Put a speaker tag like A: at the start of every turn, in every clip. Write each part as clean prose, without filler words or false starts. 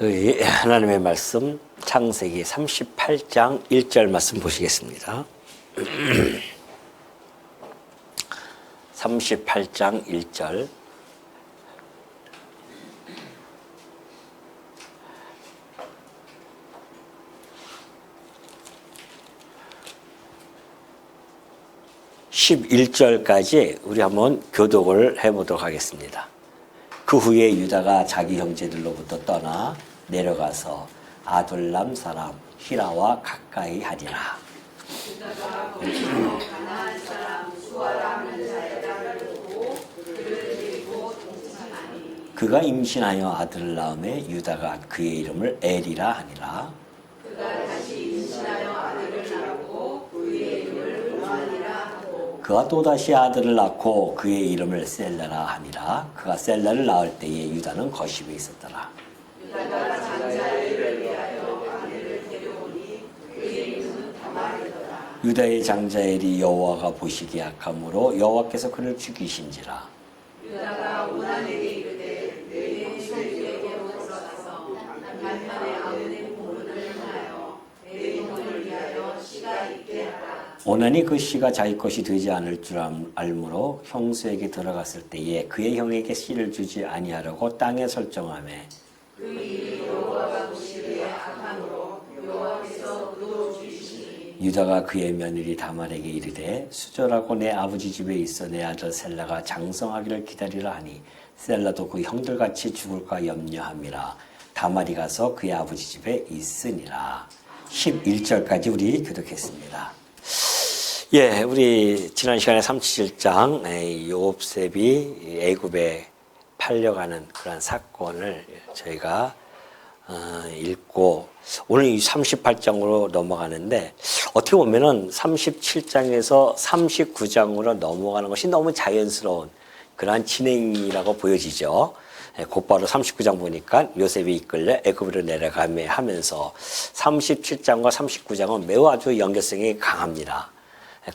A: 여기 하나님의 말씀 창세기 38장 1절 말씀 보시겠습니다. 38장 1절. (11절까지) 우리 한번 교독을 해보도록 하겠습니다. 그 후에 유다가 자기 형제들로부터 떠나 내려가서 아둘람 사람 히라와 가까이 하니라. 그가 임신하여 아들을 낳음에 유다가 그의 이름을 엘이라 하니라. 그가 또다시 아들을 낳고 그의 이름을 셀라라 하니라. 그가 셀라를 낳을 때에 유다는 거십에 있었더라. 유다의 장자 엘이 여호와가 보시기에 악함으로 여호와께서 그를 죽이신지라. 유다가 오난에게 이르되 내 형제에게 물어서 남편의 아우의 부모를 행하여 내 영혼을 위하여 씨가 있게 하라. 오난이 그 씨가 자기 것이 되지 않을 줄 알므로 형수에게 들어갔을 때에 그의 형에게 씨를 주지 아니하려고 땅에 설정하매 그 일이 여호와가 보시기에 악함으로 여호와께서 그로 죽이시니 유다가 그의 며느리 다말에게 이르되 수절하고 내 아버지 집에 있어 내 아들 셀라가 장성하기를 기다리라 하니 셀라도 그 형들같이 죽을까 염려함이라. 다말이 가서 그의 아버지 집에 있으니라. 11절까지 우리 교독했습니다. 예, 우리 지난 시간에 37장 요셉이 애굽에 팔려가는 그런 사건을 저희가 읽고 오늘 이 38장으로 넘어가는데 어떻게 보면은 37장에서 39장으로 넘어가는 것이 너무 자연스러운 그러한 진행이라고 보여지죠. 곧바로 39장 보니까 요셉이 이끌려 애굽으로 내려가며 하면서 37장과 39장은 매우 아주 연결성이 강합니다.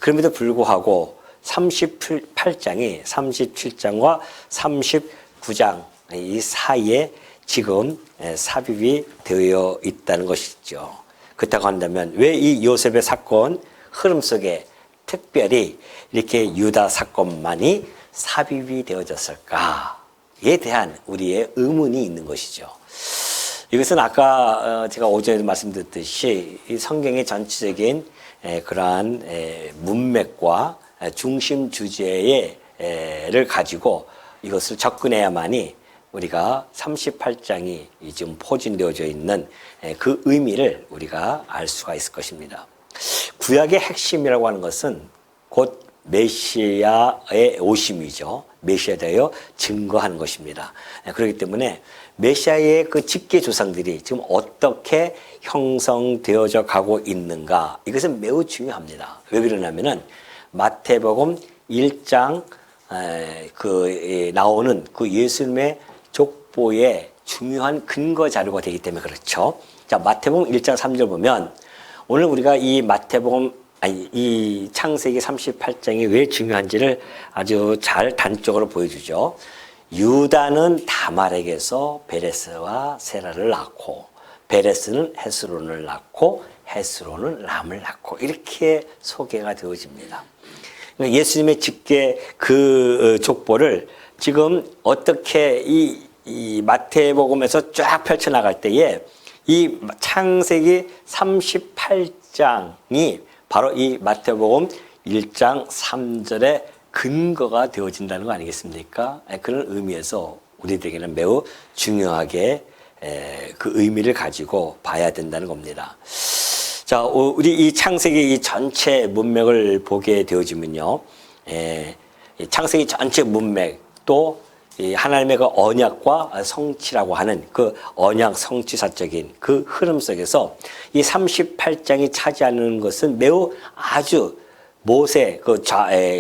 A: 그럼에도 불구하고 38장이 37장과 39장 이 사이에 지금 삽입이 되어 있다는 것이죠. 그렇다고 한다면 왜 이 요셉의 사건 흐름 속에 특별히 이렇게 유다 사건만이 삽입이 되어졌을까에 대한 우리의 의문이 있는 것이죠. 이것은 아까 제가 오전에 말씀드렸듯이 이 성경의 전체적인 그러한 문맥과 중심 주제를 가지고 이것을 접근해야만이 우리가 38장이 지금 포진되어져 있는 그 의미를 우리가 알 수가 있을 것입니다. 구약의 핵심이라고 하는 것은 곧 메시아의 오심이죠. 메시아에 대하여 증거하는 것입니다. 그렇기 때문에 메시아의 그 직계 조상들이 지금 어떻게 형성되어져 가고 있는가, 이것은 매우 중요합니다. 왜 그러냐면은 마태복음 1장 나오는 그 예수님의 족보의 중요한 근거 자료가 되기 때문에 그렇죠. 자, 마태복음 1장 3절 보면 오늘 우리가 이 이 창세기 38장이 왜 중요한지를 아주 잘 단적으로 보여주죠. 유다는 다말에게서 베레스와 세라를 낳고 베레스는 헤스론을 낳고 헤스론은 람을 낳고 이렇게 소개가 되어집니다. 그러니까 예수님의 직계 그 족보를 지금 어떻게 이 마태복음에서 쫙 펼쳐나갈 때에 이 창세기 38장이 바로 이 마태복음 1장 3절의 근거가 되어진다는 거 아니겠습니까? 그런 의미에서 우리들에게는 매우 중요하게 그 의미를 가지고 봐야 된다는 겁니다. 자, 우리 이 창세기 이 전체 문맥을 보게 되어지면요, 창세기 전체 문맥 또 하나님의 그 언약과 성취라고 하는 그 언약 성취사적인 그 흐름 속에서 이 38장이 차지하는 것은 매우 아주 모세, 그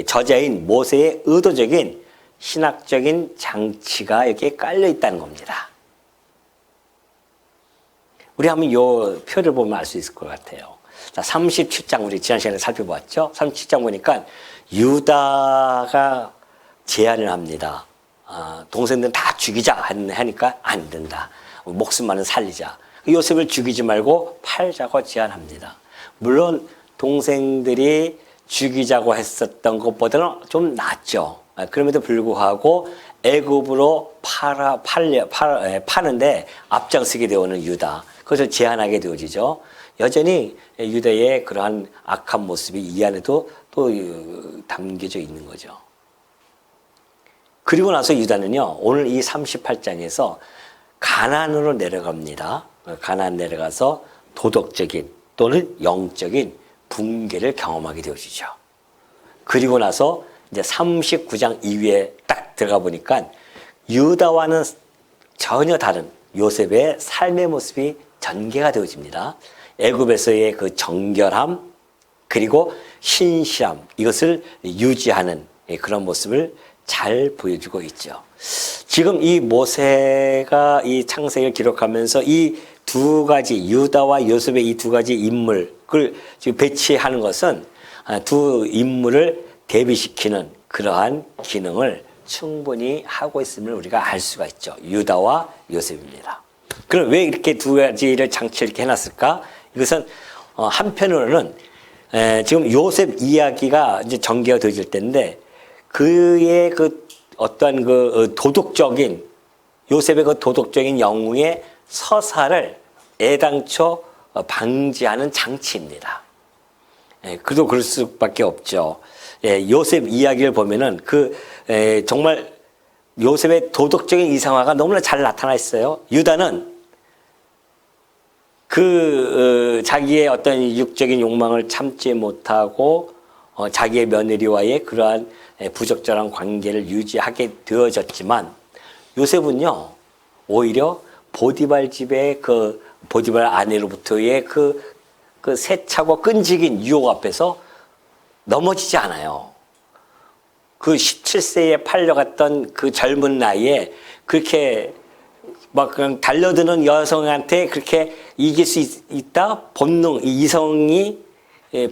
A: 저자인 모세의 의도적인 신학적인 장치가 여기에 깔려 있다는 겁니다. 우리 한번 요 표를 보면 알 수 있을 것 같아요. 자, 37장 우리 지난 시간에 살펴봤죠? 37장 보니까 유다가 제안을 합니다. 동생들은 다 죽이자 하니까 안 된다. 목숨만은 살리자. 요셉을 죽이지 말고 팔자고 제안합니다. 물론 동생들이 죽이자고 했었던 것보다는 좀 낫죠. 그럼에도 불구하고 애굽으로 파는데 앞장서게 되어오는 유다. 그것을 제한하게 되어지죠. 여전히 유다의 그러한 악한 모습이 이 안에도 또 담겨져 있는 거죠. 그리고 나서 유다는요, 오늘 이 38장에서 가나안으로 내려갑니다. 가나안 내려가서 도덕적인 또는 영적인 붕괴를 경험하게 되어지죠. 그리고 나서 이제 39장 이후에 딱 들어가 보니까 유다와는 전혀 다른 요셉의 삶의 모습이 전개가 되어집니다. 애굽에서의 그 정결함 그리고 신실함 이것을 유지하는 그런 모습을 잘 보여주고 있죠. 지금 이 모세가 이 창세기를 기록하면서 이 두 가지 유다와 요셉의 이 두 가지 인물을 지금 배치하는 것은 두 인물을 대비시키는 그러한 기능을 충분히 하고 있음을 우리가 알 수가 있죠. 유다와 요셉입니다. 그럼 왜 이렇게 두 가지를 장치 이렇게 해놨을까? 이것은 한편으로는 지금 요셉 이야기가 이제 전개가 되어질 때인데 그의 그 어떠한 그 도덕적인 요셉의 그 도덕적인 영웅의 서사를 애당초 방지하는 장치입니다. 그도 그럴 수밖에 없죠. 요셉 이야기를 보면은 정말 요셉의 도덕적인 이상화가 너무나 잘 나타나 있어요. 유다는 자기의 어떤 육적인 욕망을 참지 못하고 자기의 며느리와의 그러한 부적절한 관계를 유지하게 되어졌지만 요셉은요 오히려 보디발 집의 보디발 아내로부터의 그 세차고 끈질긴 유혹 앞에서 넘어지지 않아요. 그 17세에 팔려갔던 그 젊은 나이에 그렇게 막 그냥 달려드는 여성한테 그렇게 이길 수 있다? 이성이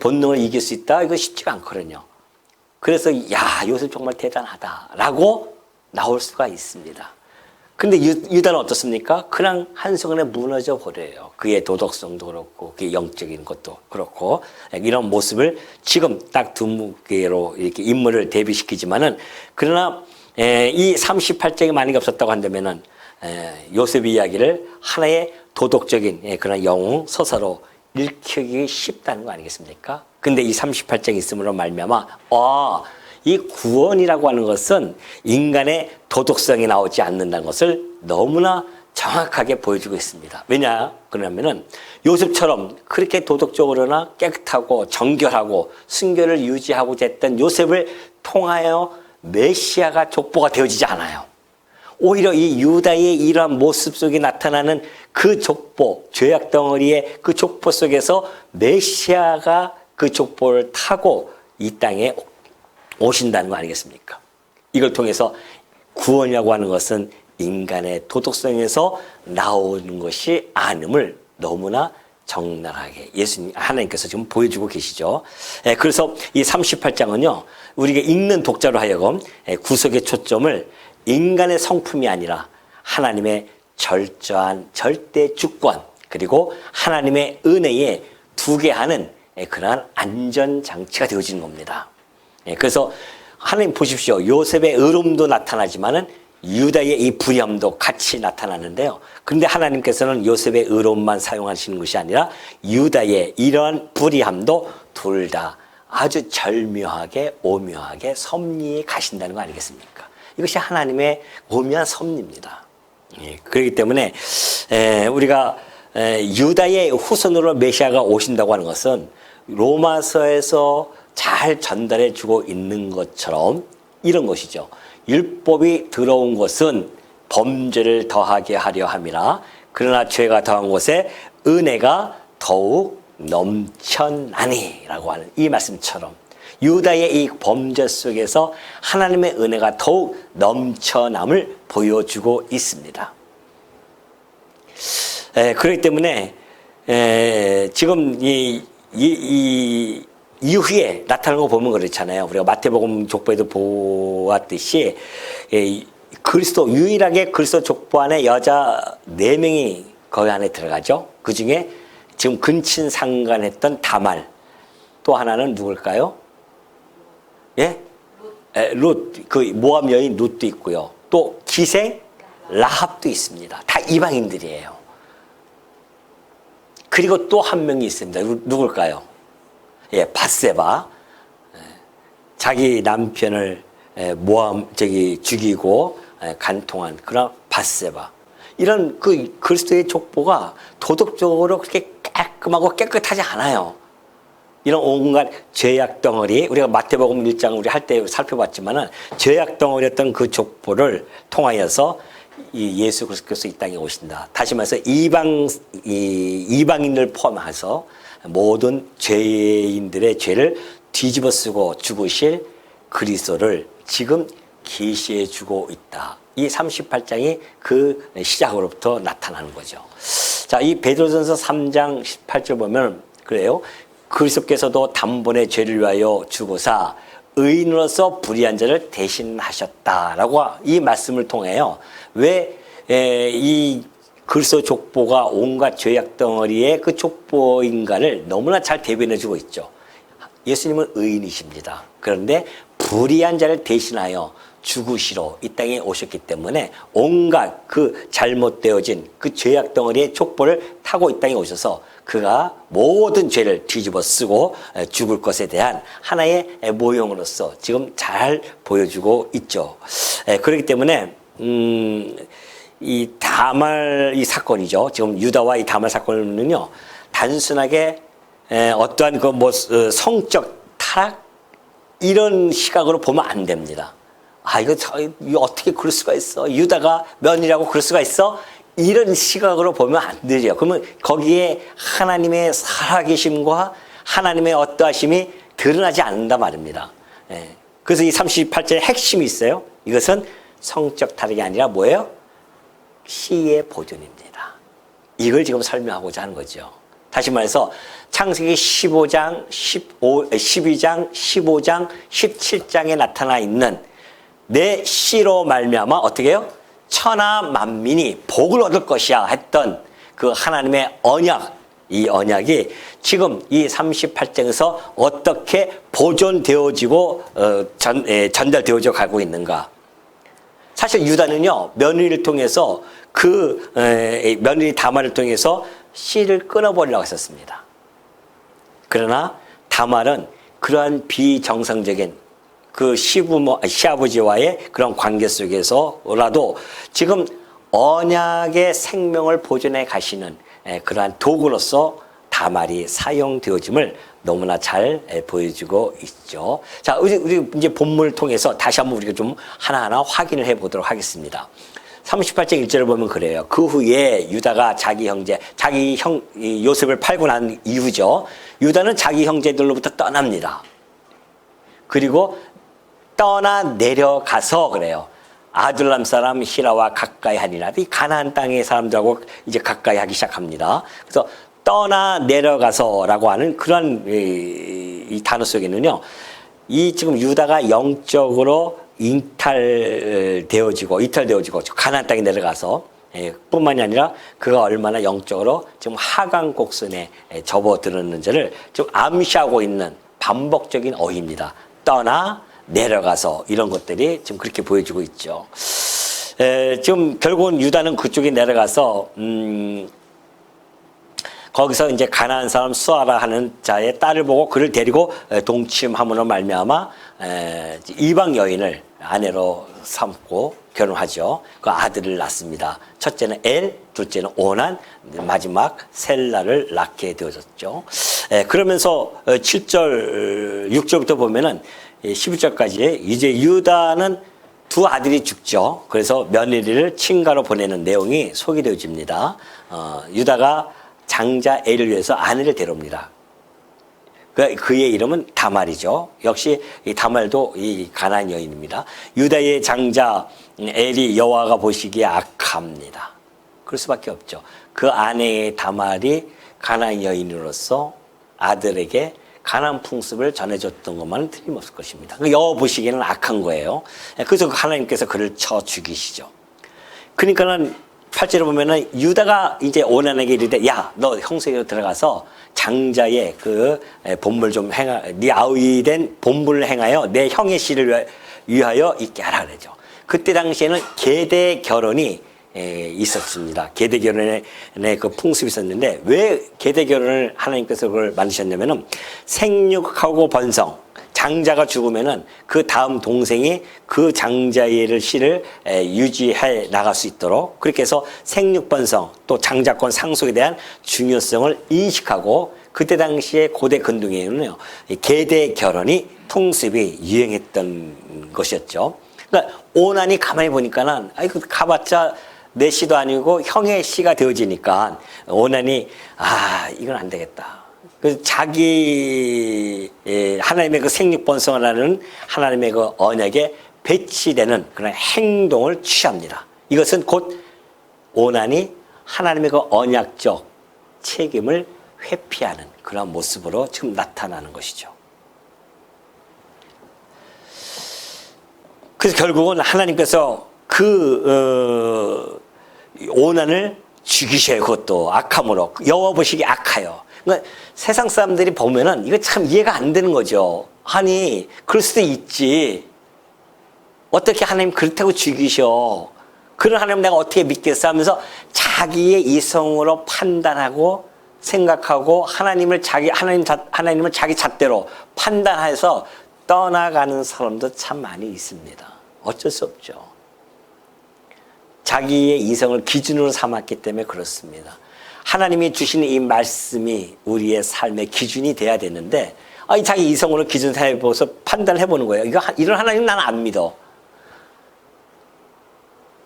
A: 본능을 이길 수 있다? 이거 쉽지가 않거든요. 그래서 요셉 정말 대단하다라고 나올 수가 있습니다. 근데 유다는 어떻습니까? 그냥 한순간에 무너져 버려요. 그의 도덕성도 그렇고 그의 영적인 것도 그렇고 이런 모습을 지금 딱 두 개로 이렇게 인물을 대비시키지만은 그러나 이 38장이 만약에 없었다고 한다면은 요셉 이야기를 하나의 도덕적인 그런 영웅 서사로 읽히기 쉽다는 거 아니겠습니까? 근데 이 38장이 있음으로 말미암아 이 구원이라고 하는 것은 인간의 도덕성이 나오지 않는다는 것을 너무나 정확하게 보여주고 있습니다. 왜냐? 그러냐면은 요셉처럼 그렇게 도덕적으로나 깨끗하고 정결하고 순결을 유지하고자 했던 요셉을 통하여 메시아가 족보가 되어지지 않아요. 오히려 이 유다의 이러한 모습 속에 나타나는 그 족보, 죄악 덩어리의 그 족보 속에서 메시아가 그 족보를 타고 이 땅에 오신다는 거 아니겠습니까? 이걸 통해서 구원이라고 하는 것은 인간의 도덕성에서 나오는 것이 아님을 너무나 적나라하게 하나님께서 지금 보여주고 계시죠. 그래서 이 38장은요, 우리가 읽는 독자로 하여금 구속의 초점을 인간의 성품이 아니라 하나님의 절저한 절대 주권 그리고 하나님의 은혜에 두게 하는 그러한 안전장치가 되어지는 겁니다. 그래서 하나님 보십시오. 요셉의 의로움도 나타나지만은 유다의 이 불의함도 같이 나타나는데요. 그런데 하나님께서는 요셉의 의로움만 사용하시는 것이 아니라 유다의 이러한 불의함도 둘 다 아주 절묘하게 오묘하게 섭리에 가신다는 거 아니겠습니까? 이것이 하나님의 오묘한 섭리입니다. 그렇기 때문에 우리가 유다의 후손으로 메시아가 오신다고 하는 것은 로마서에서 잘 전달해 주고 있는 것처럼 이런 것이죠. 율법이 들어온 것은 범죄를 더하게 하려 함이라 그러나 죄가 더한 곳에 은혜가 더욱 넘쳐나니 라고 하는 이 말씀처럼 유다의 이 범죄 속에서 하나님의 은혜가 더욱 넘쳐남을 보여주고 있습니다. 그렇기 때문에 지금 이 이후에 나타나는 거 보면 그렇잖아요. 우리가 마태복음 족보에도 보았듯이 그리스도 유일하게 그리스도 족보 안에 여자 4명이 거기 안에 들어가죠. 그 중에 지금 근친상간했던 다말, 또 하나는 누굴까요? 예? 룻, 그 모압 여인 룻도 있고요. 또 기생 라합도 있습니다. 다 이방인들이에요. 그리고 또 한 명이 있습니다. 누굴까요? 예, 밧세바. 자기 남편을 죽이고 간통한 그런 밧세바. 이런 그 그리스도의 족보가 도덕적으로 그렇게 깔끔하고 깨끗하지 않아요. 이런 온갖 죄악 덩어리, 우리가 마태복음 1장 우리 할 때 살펴봤지만은 죄악 덩어리였던 그 족보를 통하여서 이 예수 그리스도께서 이 땅에 오신다. 다시 말해서 이방인을 포함해서 모든 죄인들의 죄를 뒤집어 쓰고 죽으실 그리스도를 지금 계시해 주고 있다. 이 38장이 그 시작으로부터 나타나는 거죠. 자, 이 베드로전서 3장 18절 보면 그래요. 그리스도께서도 단번에 죄를 위하여 죽으사 의인으로서 불의한 자를 대신하셨다라고 이 말씀을 통해요. 왜 이 그리스도 족보가 온갖 죄악 덩어리의 그 족보인가를 너무나 잘 대변해 주고 있죠. 예수님은 의인이십니다. 그런데 불의한 자를 대신하여 죽으시러 이 땅에 오셨기 때문에 온갖 그 잘못되어진 그 죄악 덩어리의 족보를 타고 이 땅에 오셔서 그가 모든 죄를 뒤집어 쓰고 죽을 것에 대한 하나의 모형으로서 지금 잘 보여주고 있죠. 그렇기 때문에 이 다말 이 사건이죠. 지금 유다와 이 다말 사건은요, 단순하게 어떠한 그 뭐 성적 타락 이런 시각으로 보면 안 됩니다. 아, 이거 어떻게 그럴 수가 있어? 유다가 며느리라고 그럴 수가 있어? 이런 시각으로 보면 안 되죠. 그러면 거기에 하나님의 살아계심과 하나님의 어떠하심이 드러나지 않는단 말입니다. 그래서 이 38절에 핵심이 있어요. 이것은 성적 타락이 아니라 뭐예요? 씨의 보존입니다. 이걸 지금 설명하고자 하는 거죠. 다시 말해서 창세기 12장, 15장, 17장에 나타나 있는 내 씨로 말미암아 어떻게 해요? 천하 만민이 복을 얻을 것이야 했던 그 하나님의 언약, 이 언약이 지금 이 38장에서 어떻게 보존되어지고 전달되어져 가고 있는가. 사실 유다는요, 며느리를 통해서 며느리 다말을 통해서 씨를 끊어버리려고 했었습니다. 그러나 다말은 그러한 비정상적인 그 시아버지와의 그런 관계 속에서라도 지금 언약의 생명을 보존해 가시는 그러한 도구로서 다말이 사용되어짐을 너무나 잘 보여주고 있죠. 자, 우리 이제 본문을 통해서 다시 한번 우리가 좀 하나하나 확인을 해 보도록 하겠습니다. 38장 1절을 보면 그래요. 그 후에 유다가 자기 요셉을 팔고 난 이후죠. 유다는 자기 형제들로부터 떠납니다. 그리고 떠나 내려가서 그래요. 아둘람 사람 히라와 가까이 하니라. 이 가나안 땅의 사람들하고 이제 가까이 하기 시작합니다. 그래서 떠나 내려가서라고 하는 그런 이 단어 속에는요, 이 지금 유다가 영적으로 이탈되어지고 가나안 땅에 내려가서 뿐만이 아니라 그가 얼마나 영적으로 지금 하강 곡선에 접어들었는지를 좀 암시하고 있는 반복적인 어휘입니다. 떠나 내려가서 이런 것들이 지금 그렇게 보여주고 있죠. 지금 결국은 유다는 그쪽에 내려가서 거기서 이제 가나안 사람 수아라 하는 자의 딸을 보고 그를 데리고 동침함으로 말미암아 이방 여인을 아내로 삼고 결혼하죠. 그 아들을 낳습니다. 첫째는 엘, 둘째는 오난, 마지막 셀라를 낳게 되어졌죠. 그러면서 7절, 6절부터 보면은 11절까지 이제 유다는 두 아들이 죽죠. 그래서 며느리를 친가로 보내는 내용이 소개되어집니다. 유다가 장자 엘을 위해서 아내를 데려옵니다. 그의 이름은 다말이죠. 역시 이 다말도 이 가나안 여인입니다. 유다의 장자 엘이 여호와가 보시기에 악합니다. 그럴 수밖에 없죠. 그 아내의 다말이 가나안 여인으로서 아들에게 가나안 풍습을 전해줬던 것만은 틀림없을 것입니다. 여호와 보시기에는 악한 거예요. 그래서 하나님께서 그를 쳐 죽이시죠. 그러니까는 8절에 보면은 유다가 이제 오난에게 이르되 야, 너 형세기로 들어가서 장자의 그 본물 좀 네 아우이된 본물을 행하여 내 형의 씨를 위하여 있게 하라 그러죠. 그때 당시에는 계대 결혼이 있었습니다. 계대 결혼의 그 풍습이 있었는데 왜 계대 결혼을 하나님께서 그걸 만드셨냐면은 생육하고 번성, 장자가 죽으면은 그 다음 동생이 그 장자의 씨를 유지해 나갈 수 있도록 그렇게 해서 생육번성 또 장자권 상속에 대한 중요성을 인식하고 그때 당시에 고대 근동에는요 계대 결혼이 풍습이 유행했던 것이었죠. 그러니까 오난이 가만히 보니까는 아이고 가봤자 내 씨도 아니고 형의 씨가 되어지니까 오난이 이건 안 되겠다. 그래서 자기 하나님의 그 생육번성을 하는 하나님의 그 언약에 배치되는 그런 행동을 취합니다. 이것은 곧 오난이 하나님의 그 언약적 책임을 회피하는 그런 모습으로 지금 나타나는 것이죠. 그래서 결국은 하나님께서 오난을 죽이셔요. 그것도 악함으로. 여호와 보시기에 악하여. 그러니까 세상 사람들이 보면은 이거 참 이해가 안 되는 거죠. 아니 그럴 수도 있지. 어떻게 하나님 그렇다고 죽이셔. 그런 하나님 내가 어떻게 믿겠어 하면서 자기의 이성으로 판단하고 생각하고 하나님을 자기 잣대로 판단해서 떠나가는 사람도 참 많이 있습니다. 어쩔 수 없죠. 자기의 이성을 기준으로 삼았기 때문에 그렇습니다. 하나님이 주시는 이 말씀이 우리의 삶의 기준이 돼야 되는데 자기 이성으로 기준 해보서 판단해보는 거예요. 이런 하나님 나는 안 믿어.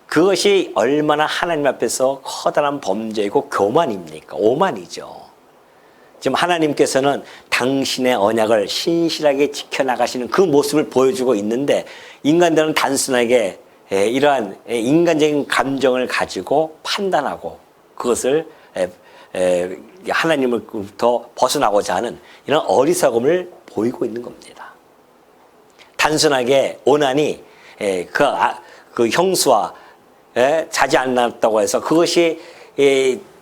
A: 그것이 얼마나 하나님 앞에서 커다란 범죄이고 교만입니까? 오만이죠. 지금 하나님께서는 당신의 언약을 신실하게 지켜나가시는 그 모습을 보여주고 있는데 인간들은 단순하게 이러한 인간적인 감정을 가지고 판단하고 그것을 하나님으로부터 벗어나고자 하는 이런 어리석음을 보이고 있는 겁니다. 단순하게 오난이 그 형수와 자지 않았다고 해서 그것이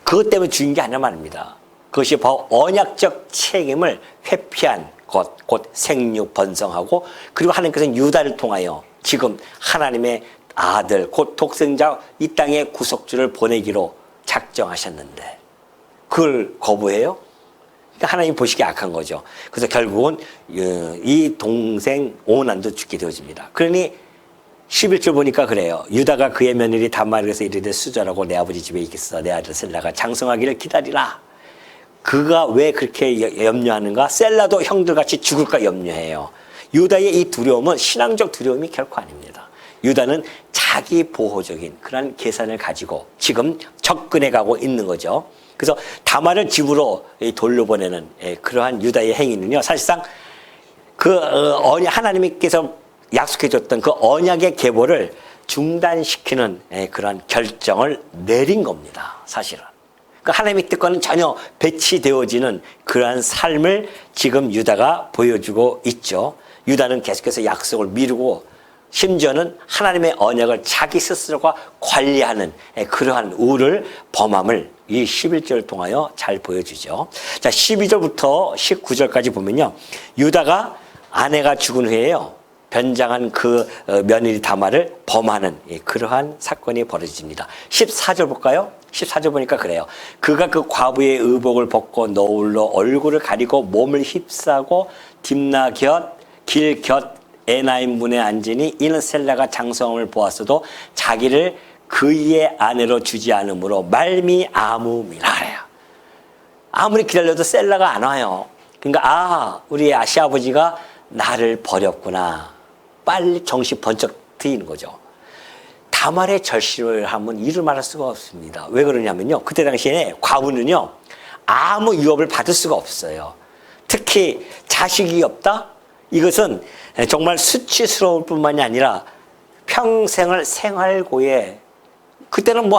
A: 그것 때문에 죽인 게 아니란 말입니다. 그것이 바로 언약적 책임을 회피한 것, 곧 생육 번성하고 그리고 하나님께서는 유다를 통하여 지금 하나님의 아들, 곧 독생자 이 땅의 구속주를 보내기로 작정하셨는데 그걸 거부해요? 그러니까 하나님 보시기에 악한 거죠. 그래서 결국은 이 동생 오난도 죽게 되어집니다. 그러니 11절 보니까 그래요. 유다가 그의 며느리 다말에서 이르되 수절하고 내 아버지 집에 있겠어. 내 아들 셀라가 장성하기를 기다리라. 그가 왜 그렇게 염려하는가? 셀라도 형들같이 죽을까 염려해요. 유다의 이 두려움은 신앙적 두려움이 결코 아닙니다. 유다는 자기 보호적인 그런 계산을 가지고 지금 접근해 가고 있는 거죠. 그래서 다말을 집으로 돌려보내는 그러한 유다의 행위는요. 사실상 하나님께서 약속해줬던 그 언약의 계보를 중단시키는 그런 결정을 내린 겁니다. 사실은. 그러니까 하나님의 뜻과는 전혀 배치되어지는 그러한 삶을 지금 유다가 보여주고 있죠. 유다는 계속해서 약속을 미루고 심지어는 하나님의 언약을 자기 스스로가 관리하는 그러한 우를 범함을 이 11절을 통하여 잘 보여주죠. 자, 12절부터 19절까지 보면요. 유다가 아내가 죽은 후에요. 변장한 그 며느리 다말을 범하는 그러한 사건이 벌어집니다. 14절 볼까요? 14절 보니까 그래요. 그가 그 과부의 의복을 벗고 너울로 얼굴을 가리고 몸을 휩싸고 딥나 길 곁 에나임 문에 앉으니 이는 셀라가 장성함을 보았어도 자기를 그의 아내로 주지 않으므로 말미암음이라 해요. 아무리 기다려도 셀라가 안 와요. 그러니까 우리 시아버지가 나를 버렸구나. 빨리 정신 번쩍 트이는 거죠. 다말의 절실을 하면 이를 말할 수가 없습니다. 왜 그러냐면요. 그때 당시에 과부는요. 아무 유업을 받을 수가 없어요. 특히 자식이 없다? 이것은 정말 수치스러울 뿐만이 아니라 평생을 생활고에 그때는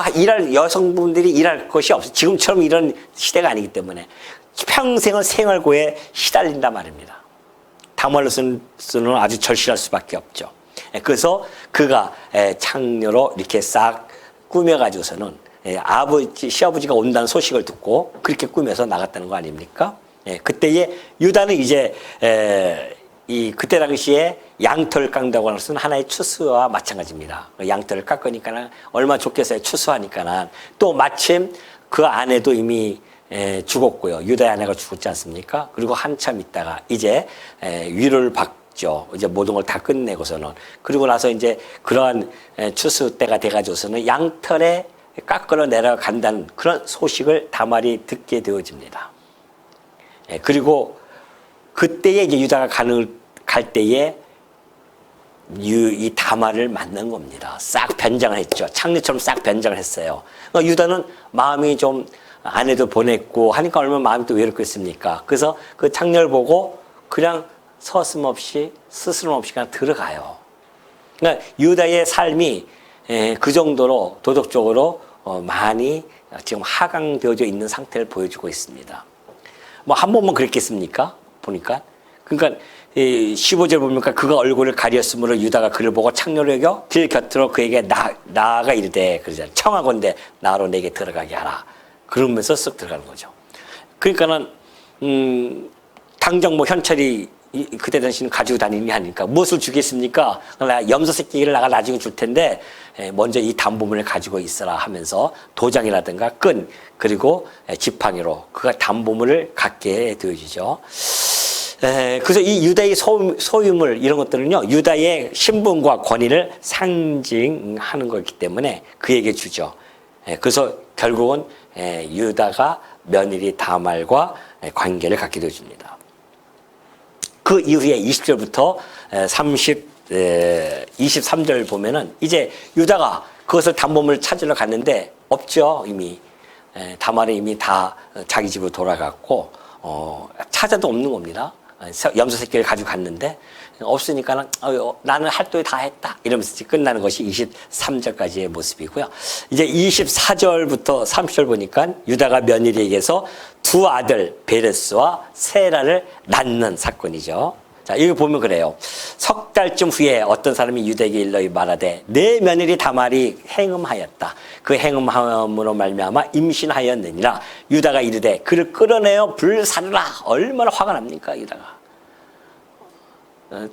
A: 여성분들이 일할 것이 없어요. 지금처럼 이런 시대가 아니기 때문에 평생을 생활고에 시달린단 말입니다. 다말로서는 아주 절실할 수밖에 없죠. 그래서 그가 창녀로 이렇게 싹 꾸며가지고서는 시아버지가 온다는 소식을 듣고 그렇게 꾸며서 나갔다는 거 아닙니까? 그때에 유다는 이제 그때 당시에 양털 깎는다고 하는 것은 하나의 추수와 마찬가지입니다. 양털을 깎으니까 얼마나 좋겠어요. 추수하니까. 또 마침 그 아내도 이미 죽었고요. 유다의 아내가 죽었지 않습니까? 그리고 한참 있다가 이제 위로를 받죠. 이제 모든 걸 다 끝내고서는. 그리고 나서 이제 그러한 추수 때가 돼가지고서는 양털에 깎으러 내려간다는 그런 소식을 다말이 듣게 되어집니다. 그리고 그때에 이제 유다가 갈 때에 이 다말을 만난 겁니다. 싹 변장을 했죠. 창녀처럼 싹 변장을 했어요. 유다는 마음이 좀 아내도 보냈고 하니까 얼마나 마음이 또 외롭겠습니까? 그래서 그 창녀를 보고 그냥 서슴없이 스스럼 없이 그냥 들어가요. 그러니까 유다의 삶이 그 정도로 도덕적으로 많이 지금 하강되어져 있는 상태를 보여주고 있습니다. 뭐 한 번만 그랬겠습니까? 보니까. 그러니까 15절 보니까 그가 얼굴을 가렸으므로 유다가 그를 보고 창녀를 여겨 길 곁으로 그에게 나아가 이르되 그러잖아요. 청하건대 나로 내게 들어가게 하라. 그러면서 쓱 들어가는 거죠. 그러니까는 당장 뭐 현찰이 그때 당시는 가지고 다니는 게 아니니까 무엇을 주겠습니까? 염소 새끼를 나가 나중에 줄 텐데 먼저 이 담보물을 가지고 있어라 하면서 도장이라든가 끈 그리고 지팡이로 그가 담보물을 갖게 되어지죠. 그래서 이 유다의 소유물 이런 것들은요 유다의 신분과 권위를 상징하는 거기 때문에 그에게 주죠. 그래서 결국은 유다가 며느리 다말과 관계를 갖게 되어집니다. 그 이후에 20절부터 23절 보면은 이제 유다가 그것을 담보물을 찾으러 갔는데 없죠. 이미 다말은 이미 다 자기 집으로 돌아갔고 찾아도 없는 겁니다. 염소 새끼를 가지고 갔는데 없으니까는 나는 할 도리 다 했다 이러면서 끝나는 것이 23절까지의 모습이고요. 이제 24절부터 30절 보니까 유다가 며느리에게서 두 아들 베레스와 세라를 낳는 사건이죠. 자, 여기 보면 그래요. 석 달쯤 후에 어떤 사람이 유다에게 일러 말하되 내 며느리 다말이 행음하였다. 그 행음함으로 말미암아 임신하였느니라. 유다가 이르되 그를 끌어내어 불사르라. 얼마나 화가 납니까 유다가.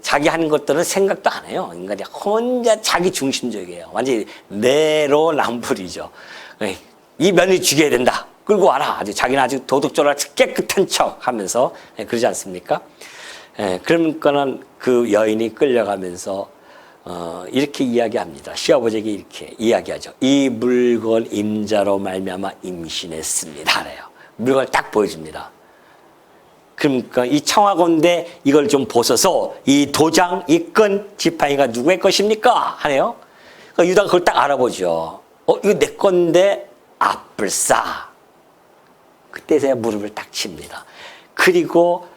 A: 자기 하는 것들은 생각도 안 해요. 인간이 혼자 자기 중심적이에요. 완전히 내로남불이죠. 이 며느리 죽여야 된다. 끌고 와라. 자기는 아주 도덕적으로 깨끗한 척 하면서 그러지 않습니까? 그러니까는 그 여인이 끌려가면서 이렇게 이야기합니다. 시아버지에게 이렇게 이야기하죠. 이 물건 임자로 말미암아 임신했습니다. 그래요. 물건을 딱 보여줍니다. 그러니까 이 청하건대 이걸 좀 보소서 이 도장, 이 끈, 지팡이가 누구의 것입니까? 하네요. 그러니까 유다가 그걸 딱 알아보죠. 이거 내 건데 아뿔싸. 그때서야 무릎을 딱 칩니다. 그리고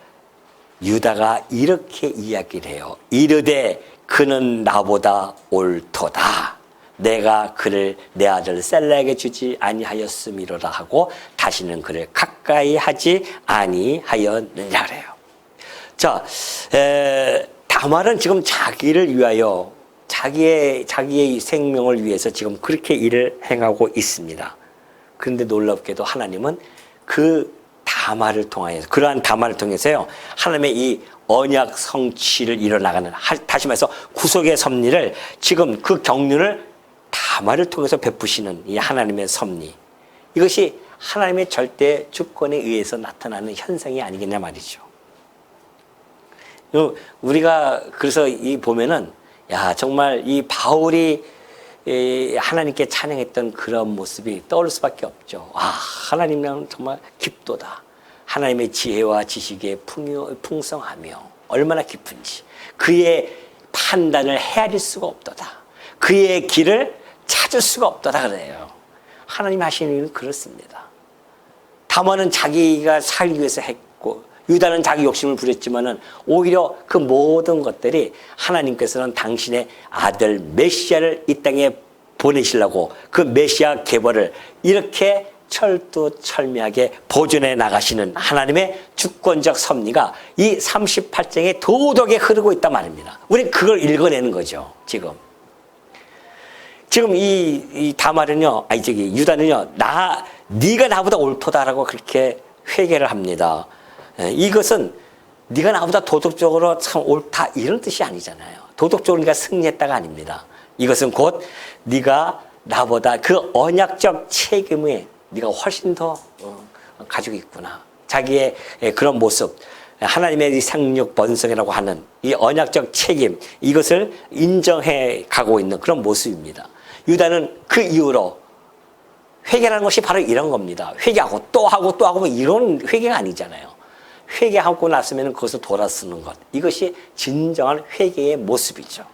A: 유다가 이렇게 이야기를 해요. 이르되 그는 나보다 옳도다. 내가 그를 내 아들 셀라에게 주지 아니하였음이로라 하고 다시는 그를 가까이 하지 아니하였느냐 그래요. 자, 다말은 지금 자기를 위하여 자기의 생명을 위해서 지금 그렇게 일을 행하고 있습니다. 그런데 놀랍게도 하나님은 그 다말을 통하여서 그러한 다말을 통해서요 하나님의 이 언약 성취를 이뤄나가는 다시 말해서 구속의 섭리를 지금 그 경륜을 다말을 통해서 베푸시는 이 하나님의 섭리 이것이 하나님의 절대 주권에 의해서 나타나는 현상이 아니겠냐 말이죠. 우리가 그래서 이 보면은 정말 이 바울이 하나님께 찬양했던 그런 모습이 떠오를 수밖에 없죠. 하나님은 정말 깊도다. 하나님의 지혜와 지식에 풍성하며 얼마나 깊은지 그의 판단을 헤아릴 수가 없도다. 그의 길을 찾을 수가 없도다 그래요. 하나님 하시는 일은 그렇습니다. 다말은 자기가 살기 위해서 했고 유다는 자기 욕심을 부렸지만은 오히려 그 모든 것들이 하나님께서는 당신의 아들 메시아를 이 땅에 보내시려고 그 메시아 계보를 이렇게 철두철미하게 보존해 나가시는 하나님의 주권적 섭리가 이 38장의 도덕에 흐르고 있단 말입니다. 우리는 그걸 읽어내는 거죠. 지금 이 다말은요, 유다는요, 네가 나보다 옳도다라고 그렇게 회개를 합니다. 이것은 네가 나보다 도덕적으로 참 옳다 이런 뜻이 아니잖아요. 도덕적으로 네가 승리했다가 아닙니다. 이것은 곧 네가 나보다 그 언약적 책임에 네가 훨씬 더 가지고 있구나. 자기의 그런 모습, 하나님의 생육 번성이라고 하는 이 언약적 책임, 이것을 인정해 가고 있는 그런 모습입니다. 유다는 그 이후로 회개라는 것이 바로 이런 겁니다. 회개하고 또 하고 또 하고 이런 회개가 아니잖아요. 회개하고 났으면 그것을 돌아쓰는 것. 이것이 진정한 회개의 모습이죠.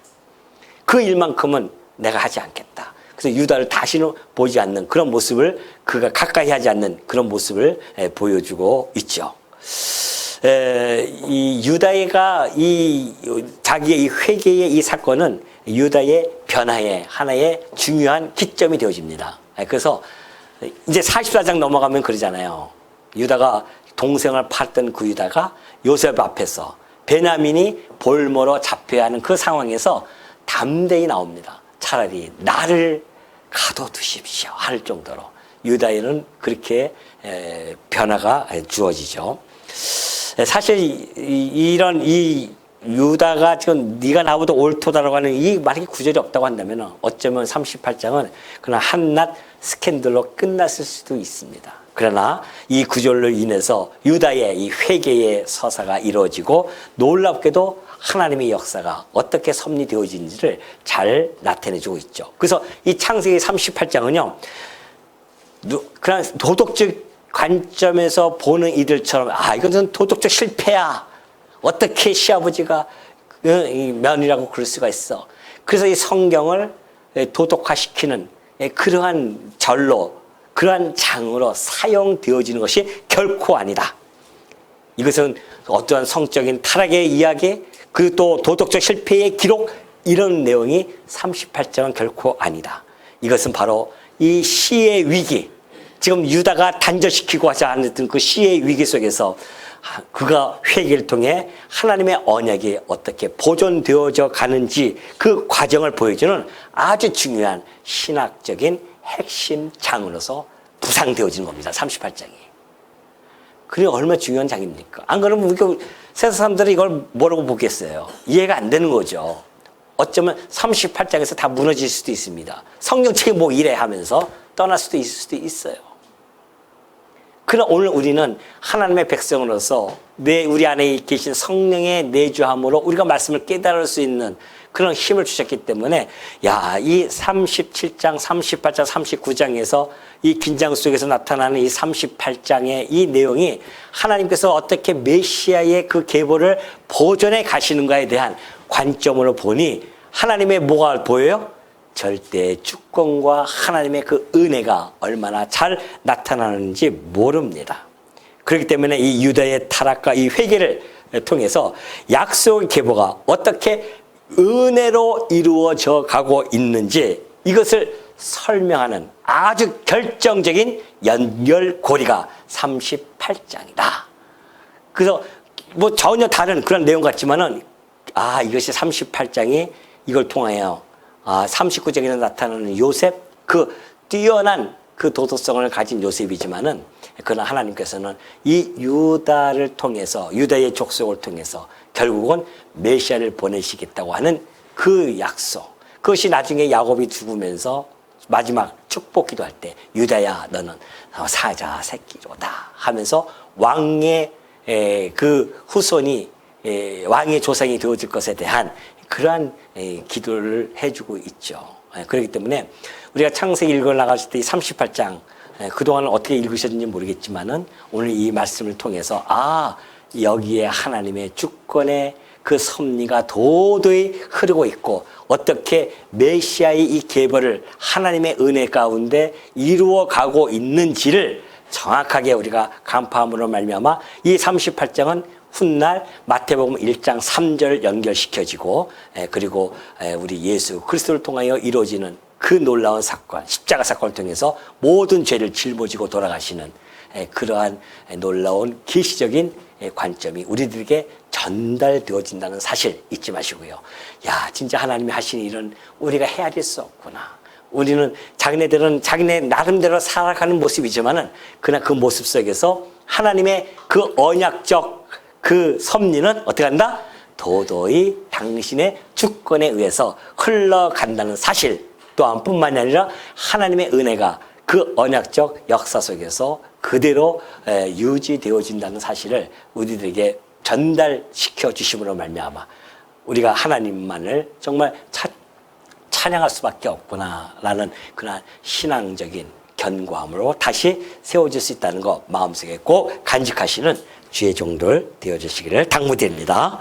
A: 그 일만큼은 내가 하지 않겠다. 그래서 유다를 다시는 보지 않는 그런 모습을, 그가 가까이 하지 않는 그런 모습을 보여주고 있죠. 이 유다가 자기의 이 회개의 이 사건은 유다의 변화의 하나의 중요한 기점이 되어집니다. 그래서 이제 44장 넘어가면 그러잖아요. 유다가 동생을 팔던 그 유다가 요셉 앞에서 베냐민이 볼모로 잡혀야 하는 그 상황에서 담대히 나옵니다. 차라리 나를 가둬두십시오 할 정도로 유다에는 그렇게 변화가 주어지죠. 사실 이런 유다가 지금 네가 나보다 옳도다라고 하는 이 말이 구절이 없다고 한다면 어쩌면 38장은 그냥 한낱 스캔들로 끝났을 수도 있습니다. 그러나 이 구절로 인해서 유다의 이 회개의 서사가 이루어지고 놀랍게도 하나님의 역사가 어떻게 섭리되어진지를 잘 나타내주고 있죠. 그래서 이 창세기 38장은요, 그냥 도덕적 관점에서 보는 이들처럼 이것은 도덕적 실패야. 어떻게 시아버지가 며느리라고 그럴 수가 있어. 그래서 이 성경을 도덕화시키는 그러한 절로, 그러한 장으로 사용되어지는 것이 결코 아니다. 이것은 어떠한 성적인 타락의 이야기, 그리고 또 도덕적 실패의 기록, 이런 내용이 38장은 결코 아니다. 이것은 바로 이 시의 위기, 지금 유다가 단절시키고 하지 않았던 그 시의 위기 속에서 그가 회개를 통해 하나님의 언약이 어떻게 보존되어져 가는지 그 과정을 보여주는 아주 중요한 신학적인 핵심 장으로서 부상되어지는 겁니다. 38장이. 그게 얼마나 중요한 장입니까? 안 그러면 세상 사람들이 이걸 뭐라고 보겠어요? 이해가 안 되는 거죠. 어쩌면 38장에서 다 무너질 수도 있습니다. 성경책이 뭐 이래 하면서 떠날 수도 있을 수도 있어요. 그러나 오늘 우리는 하나님의 백성으로서 우리 안에 계신 성령의 내주함으로 우리가 말씀을 깨달을 수 있는 그런 힘을 주셨기 때문에 이 37장, 38장, 39장에서 이 긴장 속에서 나타나는 이 38장의 이 내용이 하나님께서 어떻게 메시아의 그 계보를 보존해 가시는가에 대한 관점으로 보니 하나님의 뭐가 보여요? 절대 주권과 하나님의 그 은혜가 얼마나 잘 나타나는지 모릅니다. 그렇기 때문에 이 유다의 타락과 이 회개를 통해서 약속의 계보가 어떻게 은혜로 이루어져 가고 있는지 이것을 설명하는 아주 결정적인 연결고리가 38장이다. 그래서 뭐 전혀 다른 그런 내용 같지만은 이것이 38장이 이걸 통하여 39장에서 나타나는 요셉, 그 뛰어난 그 도덕성을 가진 요셉이지만은 그러나 하나님께서는 이 유다를 통해서 유다의 족속을 통해서 결국은 메시아를 보내시겠다고 하는 그 약속, 그것이 나중에 야곱이 죽으면서 마지막 축복 기도할 때 유다야 너는 사자 새끼로다 하면서 왕의 그 후손이 왕의 조상이 되어질 것에 대한 그러한 기도를 해주고 있죠. 그렇기 때문에 우리가 창세기 읽어 나가실 때 이 38장 그동안 어떻게 읽으셨는지 모르겠지만은 오늘 이 말씀을 통해서 여기에 하나님의 주권의 그 섭리가 도도히 흐르고 있고 어떻게 메시아의 이 계보를 하나님의 은혜 가운데 이루어 가고 있는지를 정확하게 우리가 간파함으로 말미암아 이 38장은 훗날 마태복음 1장 3절 연결시켜지고 그리고 우리 예수 그리스도를 통하여 이루어지는 그 놀라운 사건, 십자가 사건을 통해서 모든 죄를 짊어지고 돌아가시는 그러한 놀라운 계시적인 관점이 우리들에게 전달되어진다는 사실 잊지 마시고요. 야, 진짜 하나님이 하시는 일은 우리가 헤아릴 수 없구나. 우리는 자기네들은 자기네 나름대로 살아가는 모습이지만은 그러나 그 모습 속에서 하나님의 그 언약적 그 섭리는 어떻게 한다? 도도히 당신의 주권에 의해서 흘러간다는 사실 또한 뿐만이 아니라 하나님의 은혜가 그 언약적 역사 속에서 그대로 유지되어진다는 사실을 우리들에게 전달시켜 주심으로 말미암아 우리가 하나님만을 정말 찬양할 수밖에 없구나라는 그런 신앙적인 견고함으로 다시 세워질 수 있다는 거 마음속에 꼭 간직하시는 주의 종들 되어주시기를 당부드립니다.